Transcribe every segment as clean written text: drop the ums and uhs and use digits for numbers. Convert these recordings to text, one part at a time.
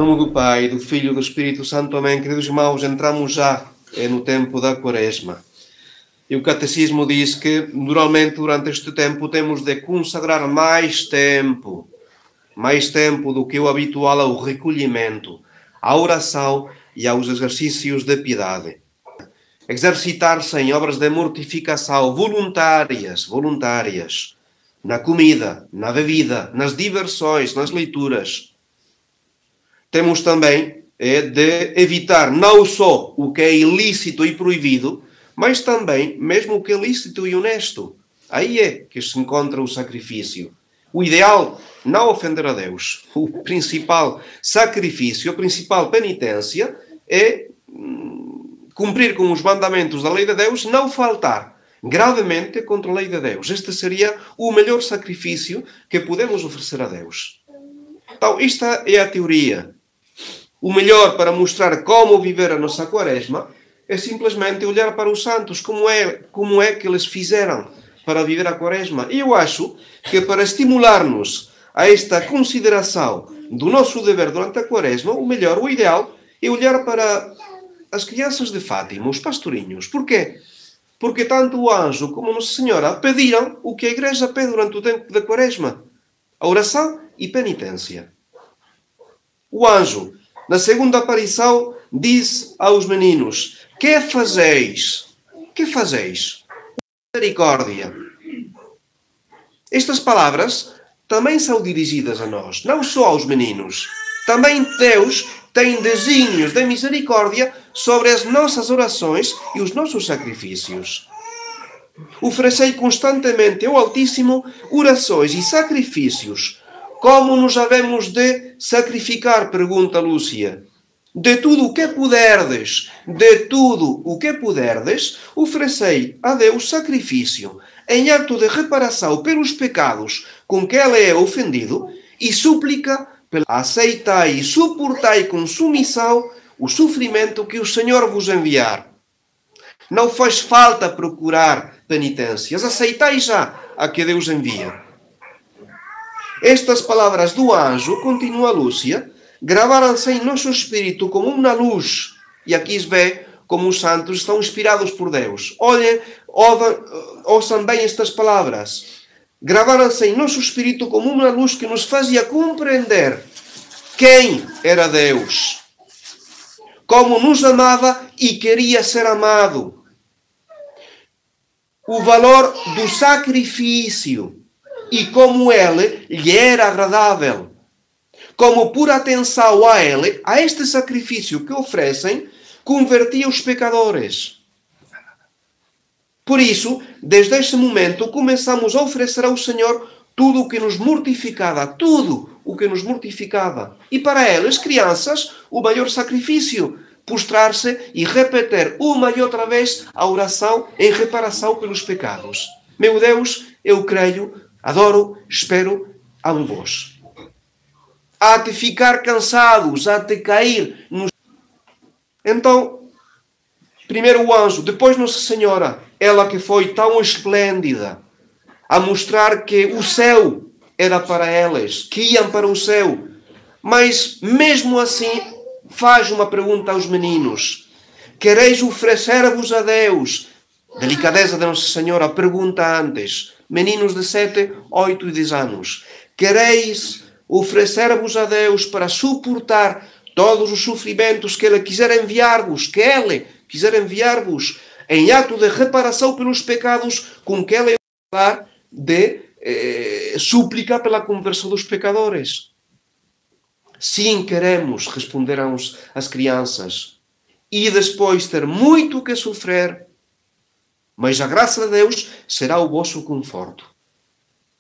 Em nome do Pai, do Filho e do Espírito Santo. Amém. Queridos irmãos, entramos já no tempo da Quaresma. E o Catecismo diz que, normalmente, durante este tempo, temos de consagrar mais tempo do que o habitual ao recolhimento, à oração e aos exercícios de piedade. Exercitar-se em obras de mortificação voluntárias, na comida, na bebida, nas diversões, nas leituras. Temos também de evitar não só o que é ilícito e proibido, mas também mesmo o que é lícito e honesto. Aí é que se encontra o sacrifício. O ideal, não ofender a Deus. O principal sacrifício, a principal penitência é cumprir com os mandamentos da lei de Deus, não faltar gravemente contra a lei de Deus. Este seria o melhor sacrifício que podemos oferecer a Deus. Então, esta é a teoria. O melhor para mostrar como viver a nossa Quaresma é simplesmente olhar para os santos, como é que eles fizeram para viver a Quaresma. E eu acho que para estimular-nos a esta consideração do nosso dever durante a Quaresma, o melhor, o ideal, é olhar para as crianças de Fátima, os pastorinhos. Porquê? Porque tanto o anjo como Nossa Senhora pediram o que a Igreja pede durante o tempo da Quaresma: a oração e penitência. O anjo, na segunda aparição, diz aos meninos: que fazeis? Que fazeis? Misericórdia. Estas palavras também são dirigidas a nós, não só aos meninos. Também Deus tem desígnios de misericórdia sobre as nossas orações e os nossos sacrifícios. Oferecei constantemente ao Altíssimo orações e sacrifícios. Como nos havemos de sacrificar? Pergunta Lúcia. De tudo o que puderdes, oferecei a Deus sacrifício, em ato de reparação pelos pecados com que Ele é ofendido, e súplica pela aceitai e suportai com submissão o sofrimento que o Senhor vos enviar. Não faz falta procurar penitências, aceitai já a que Deus envia. Estas palavras do anjo, continua Lúcia, gravaram-se em nosso espírito como uma luz. E aqui se vê como os santos estão inspirados por Deus. Olhem, ouçam bem estas palavras. Gravaram-se em nosso espírito como uma luz que nos fazia compreender quem era Deus, como nos amava e queria ser amado, o valor do sacrifício e como Ele lhe era agradável, como por atenção a Ele, a este sacrifício que oferecem, convertia os pecadores. Por isso, desde este momento, começamos a oferecer ao Senhor tudo o que nos mortificava, E para elas, crianças, o maior sacrifício, postrar-se e repetir uma e outra vez a oração em reparação pelos pecados. Meu Deus, eu creio, adoro, espero, amo-vos. Há de ficar cansados, há de cair nos... Então, primeiro o anjo, depois Nossa Senhora, ela que foi tão esplêndida, a mostrar que o céu era para elas, que iam para o céu. Mas, mesmo assim, faz uma pergunta aos meninos: quereis oferecer-vos a Deus? Delicadeza de Nossa Senhora, pergunta antes. Meninos de 7, 8 e 10 anos. Quereis oferecer-vos a Deus para suportar todos os sofrimentos que Ele quiser enviar-vos, em ato de reparação pelos pecados, com que Ele vai de súplica pela conversão dos pecadores? Sim, queremos, responderam as crianças, e depois ter muito que sofrer, mas a graça de Deus será o vosso conforto.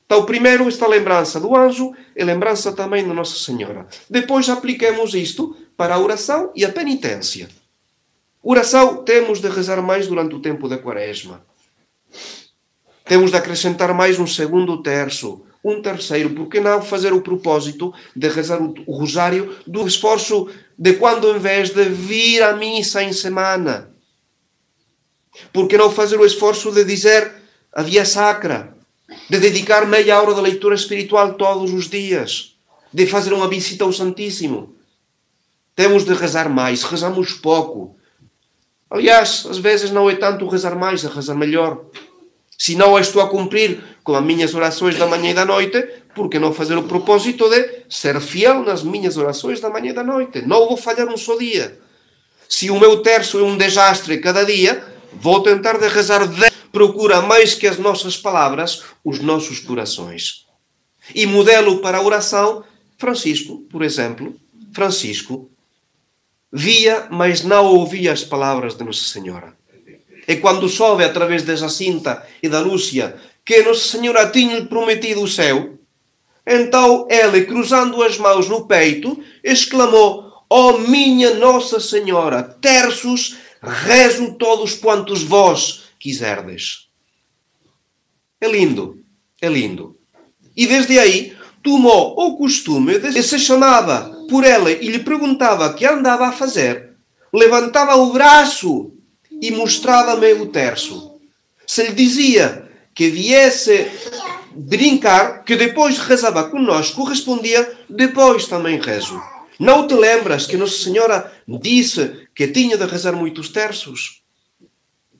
Então, primeiro, esta lembrança do anjo e lembrança também de Nossa Senhora. Depois, apliquemos isto para a oração e a penitência. Oração, temos de rezar mais durante o tempo da Quaresma. Temos de acrescentar mais um segundo terço, um terceiro. Por que não fazer o propósito de rezar o rosário do esforço de quando, em vez de vir à missa em semana? Por que não fazer o esforço de dizer a Via Sacra? De dedicar meia hora de leitura espiritual todos os dias? De fazer uma visita ao Santíssimo? Temos de rezar mais. Rezamos pouco. Aliás, às vezes não é tanto rezar mais, é rezar melhor. Se não estou a cumprir com as minhas orações da manhã e da noite, por que não fazer o propósito de ser fiel nas minhas orações da manhã e da noite? Não vou falhar um só dia. Se o meu terço é um desastre cada dia, vou tentar de rezar 10. Procura mais que as nossas palavras, os nossos corações. E modelo para a oração, Francisco, por exemplo. Francisco via, mas não ouvia as palavras de Nossa Senhora. E quando soube, através da Jacinta e da Lúcia, que Nossa Senhora tinha prometido o céu, então ele, cruzando as mãos no peito, exclamou: ó minha Nossa Senhora, terços, rezo todos quantos vós quiserdes. É lindo, é lindo. E desde aí tomou o costume de se chamava por ela e lhe perguntava o que andava a fazer, levantava o braço e mostrava-me o terço. Se lhe dizia que viesse brincar, que depois rezava conosco, respondia: depois também rezo. Não te lembras que Nossa Senhora disse que tinha de rezar muitos terços?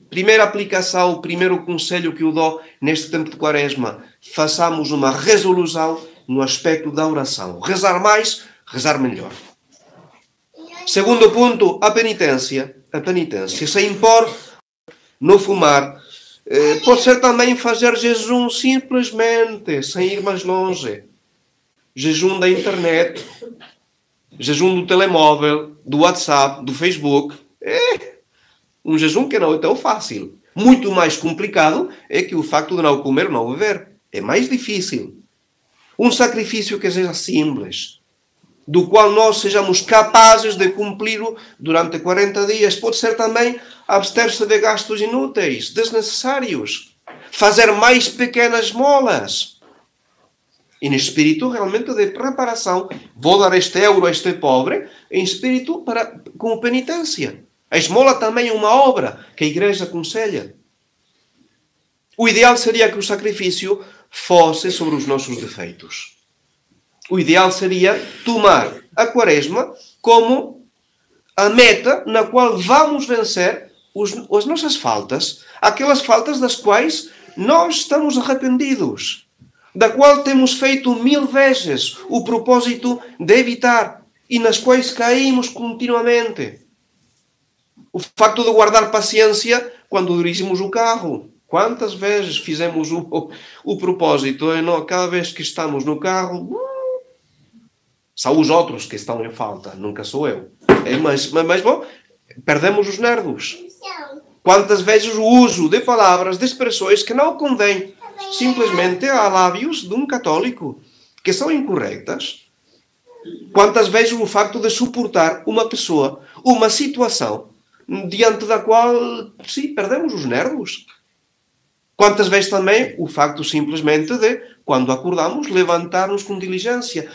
Primeira aplicação, primeiro conselho que eu dou neste tempo de Quaresma: façamos uma resolução no aspecto da oração. Rezar mais, rezar melhor. Segundo ponto, a penitência. A penitência. Sem impor, não fumar. Pode ser também fazer jejum simplesmente, sem ir mais longe. Jejum da internet, jejum do telemóvel, do WhatsApp, do Facebook. Um jejum que não é tão fácil. Muito mais complicado é que o facto de não comer ou não beber. É mais difícil. Um sacrifício que seja simples, do qual nós sejamos capazes de cumprir durante 40 dias. Pode ser também abster-se de gastos inúteis, desnecessários. Fazer mais pequenas molas. E no espírito realmente de preparação. Vou dar este euro a este pobre, em espírito com penitência. A esmola também é uma obra que a Igreja aconselha. O ideal seria que o sacrifício fosse sobre os nossos defeitos. O ideal seria tomar a Quaresma como a meta na qual vamos vencer as nossas faltas, aquelas faltas das quais nós estamos arrependidos, da qual temos feito 1000 vezes o propósito de evitar e nas quais caímos continuamente. O facto de guardar paciência quando dirigimos o carro. Quantas vezes fizemos o propósito? Cada vez que estamos no carro, são os outros que estão em falta, nunca sou eu. Mas bom, perdemos os nervos. Quantas vezes o uso de palavras, de expressões que não convém simplesmente a lábios de um católico, que são incorretas. Quantas vezes o facto de suportar uma pessoa, uma situação, diante da qual, sim, perdemos os nervos. Quantas vezes também o facto simplesmente de, quando acordamos, levantar-nos com diligência.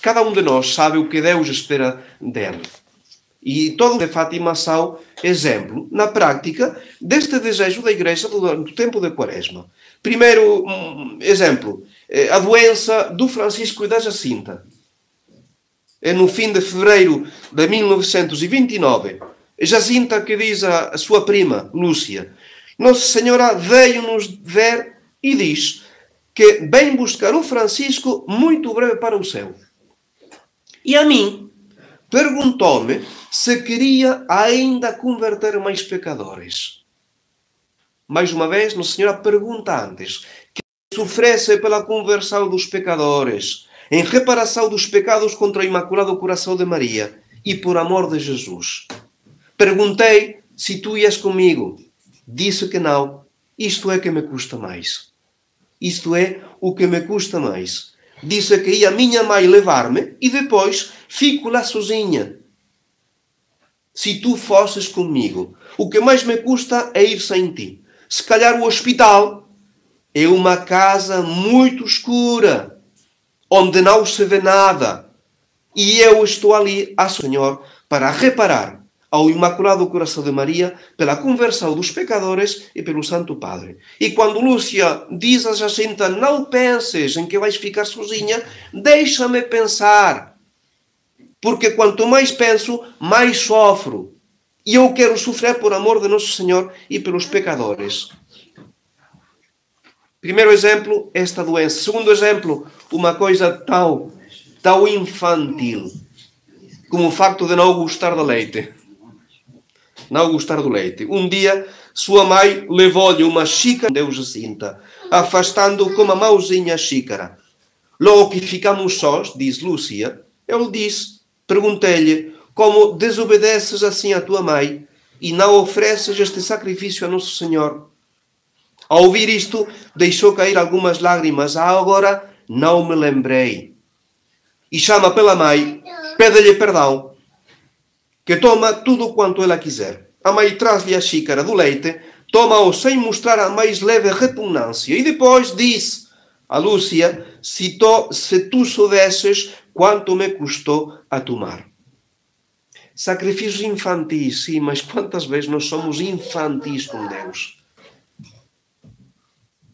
Cada um de nós sabe o que Deus espera dele. E todos de Fátima são exemplo, na prática, deste desejo da Igreja durante o tempo de Quaresma. Primeiro exemplo, a doença do Francisco e da Jacinta. É no fim de fevereiro de 1929. Jacinta que diz à sua prima, Lúcia: Nossa Senhora veio-nos ver e diz que vem buscar o Francisco muito breve para o céu. E a mim perguntou-me se queria ainda converter mais pecadores. Mais uma vez, Nossa Senhora pergunta antes que sofresse pela conversão dos pecadores, em reparação dos pecados contra o Imaculado Coração de Maria e por amor de Jesus. Perguntei se tu ias comigo. Disse que não. Isto é que me custa mais. Isto é o que me custa mais. Disse que ia a minha mãe levar-me e depois fico lá sozinha. Se tu fosses comigo, o que mais me custa é ir sem ti. Se calhar o hospital é uma casa muito escura, onde não se vê nada. E eu estou ali, Senhor, para reparar ao Imaculado Coração de Maria pela conversão dos pecadores e pelo Santo Padre. E quando Lúcia diz a Jacinta: não penses em que vais ficar sozinha, deixa-me pensar. Porque quanto mais penso, mais sofro. E eu quero sofrer por amor de Nosso Senhor e pelos pecadores. Primeiro exemplo, esta doença. Segundo exemplo, uma coisa tão infantil como o facto de não gostar do leite. Não gostar do leite. Um dia, sua mãe levou-lhe uma xícara de Jacinta, afastando com a mãozinha a xícara. Logo que ficamos sós, diz Lúcia, ele disse, perguntei-lhe, como desobedeces assim a tua mãe e não ofereces este sacrifício a Nosso Senhor? Ao ouvir isto, deixou cair algumas lágrimas. Agora não me lembrei. E chama pela mãe, pede-lhe perdão, que toma tudo quanto ela quiser. A mãe traz-lhe a xícara do leite, toma-o sem mostrar a mais leve repugnância. E depois diz a Lúcia, se tu soubesses quanto me custou a tomar. Sacrifícios infantis, sim, mas quantas vezes nós somos infantis com Deus?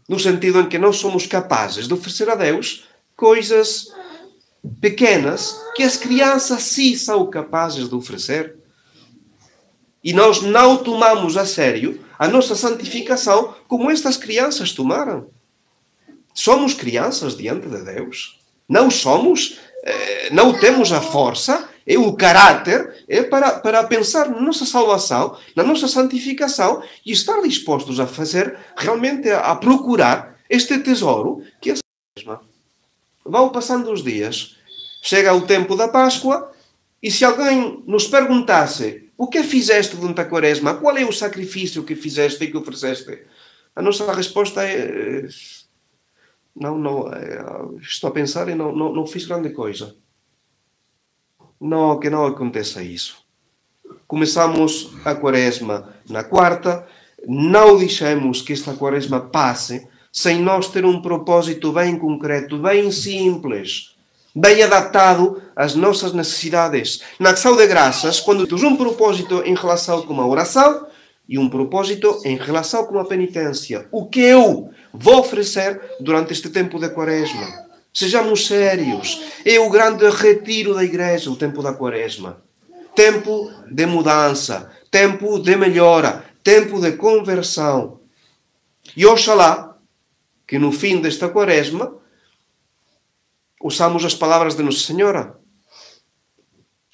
No sentido em que não somos capazes de oferecer a Deus coisas pequenas que as crianças sim são capazes de oferecer. E nós não tomamos a sério a nossa santificação como estas crianças tomaram. Somos crianças diante de Deus. Não somos, não temos a força e o caráter para pensar na nossa salvação, na nossa santificação e estar dispostos a fazer, realmente a procurar este tesouro que é a mesma. Vão passando os dias, chega o tempo da Páscoa e se alguém nos perguntasse o que fizeste durante a Quaresma, qual é o sacrifício que fizeste e que ofereceste? A nossa resposta é não, estou a pensar e não fiz grande coisa. Não, que não aconteça isso. Começamos a Quaresma na quarta, não deixemos que esta Quaresma passe sem nós ter um propósito bem concreto, bem simples, bem adaptado às nossas necessidades. Na ação de graças, quando temos um propósito em relação com a oração e um propósito em relação com a penitência. O que eu vou oferecer durante este tempo de Quaresma? Sejamos sérios. É o grande retiro da igreja, o tempo da Quaresma. Tempo de mudança, tempo de melhora, tempo de conversão. E oxalá que no fim desta Quaresma usamos as palavras de Nossa Senhora.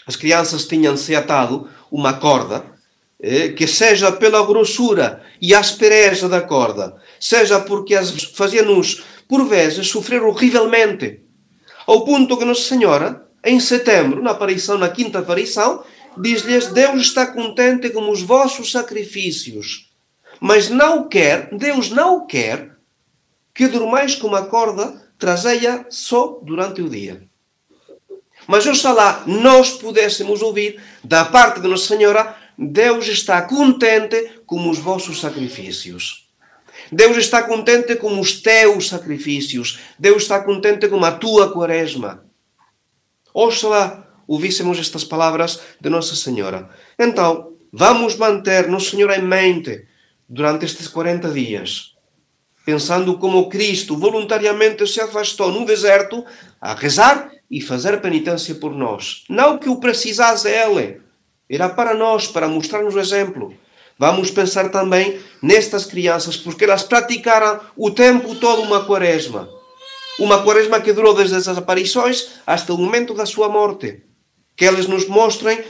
As crianças tinham-se atado uma corda que seja pela grossura e aspereza da corda, seja porque as fazia-nos por vezes sofrer horrivelmente, ao ponto que Nossa Senhora, em setembro, na quinta aparição, diz-lhes: Deus está contente com os vossos sacrifícios, mas Deus não quer que durmais com a corda trazei-a só durante o dia. Mas oxalá nós pudéssemos ouvir da parte de Nossa Senhora: Deus está contente com os vossos sacrifícios. Deus está contente com os teus sacrifícios. Deus está contente com a tua Quaresma. Oxalá ouvíssemos estas palavras de Nossa Senhora. Então, vamos manter Nossa Senhora em mente durante estes 40 dias, pensando como Cristo voluntariamente se afastou no deserto a rezar e fazer penitência por nós. Não que o precisasse Ele, era para nós, para mostrar-nos o exemplo. Vamos pensar também nestas crianças, porque elas praticaram o tempo todo uma Quaresma. Uma Quaresma que durou desde as aparições até o momento da sua morte. Que eles nos mostrem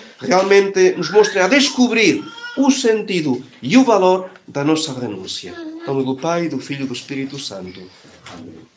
a descobrir o sentido e o valor da nossa renúncia. Em nome do Pai, do Filho e do Espírito Santo. Amém.